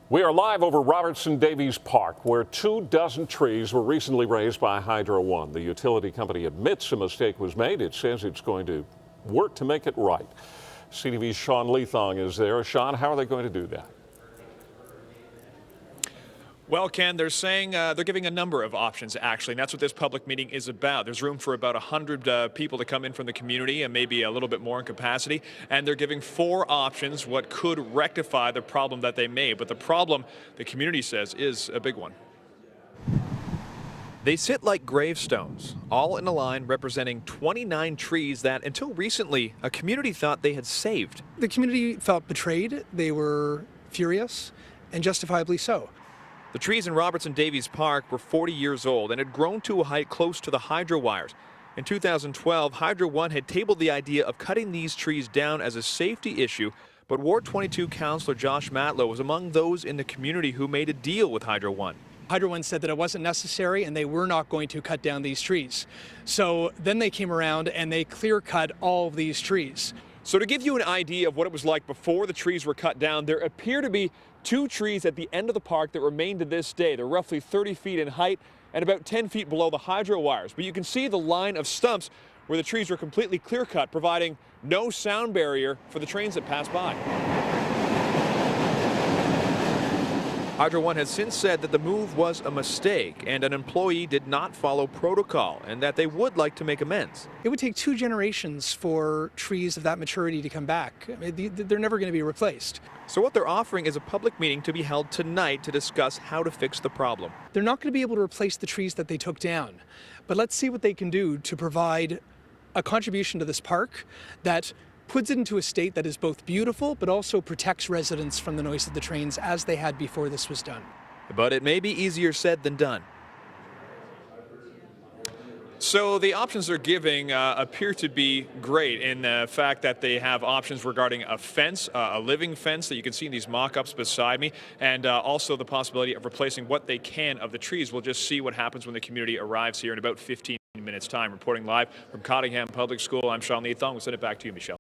We are live over Robertson Davies Park, where 24 trees were recently raised by Hydro One. The utility company admits a mistake was made. It says it's going to work to make it right. CTV's Sean Leathong is there. Sean, how are they going to do that? Well, Ken, they're saying they're giving a number of options, actually, and that's what this public meeting is about. There's room for about 100 people to come in from the community and maybe a little bit more in capacity, and they're giving 4 options what could rectify the problem that they made. But the problem, the community says, is a big one. They sit like gravestones, all in a line representing 29 trees that, until recently, a community thought they had saved. The community felt betrayed. They were furious, and justifiably so. The trees in Robertson Davies Park were 40 years old and had grown to a height close to the hydro wires. In 2012, Hydro One had tabled the idea of cutting these trees down as a safety issue, but Ward 22 Councillor Josh Matlow was among those in the community who made a deal with Hydro One. Hydro One said that it wasn't necessary and they were not going to cut down these trees. So then they came around and they clear-cut all of these trees. So to give you an idea of what it was like before the trees were cut down, there appear to be 2 trees at the end of the park that remain to this day. They're roughly 30 feet in height and about 10 feet below the hydro wires. But you can see the line of stumps where the trees were completely clear-cut, providing no sound barrier for the trains that pass by. Hydro One has since said that the move was a mistake and an employee did not follow protocol and that they would like to make amends. It would take 2 generations for trees of that maturity to come back. I mean, they're never going to be replaced. So what they're offering is a public meeting to be held tonight to discuss how to fix the problem. They're not going to be able to replace the trees that they took down, but let's see what they can do to provide a contribution to this park that puts it into a state that is both beautiful but also protects residents from the noise of the trains as they had before this was done. But it may be easier said than done. So the options they're giving appear to be great in the fact that they have options regarding a fence, a living fence that you can see in these mock-ups beside me, and also the possibility of replacing what they can of the trees. We'll just see what happens when the community arrives here in about 15 minutes' time. Reporting live from Cottingham Public School, I'm Sean Leathong. We'll send it back to you, Michelle.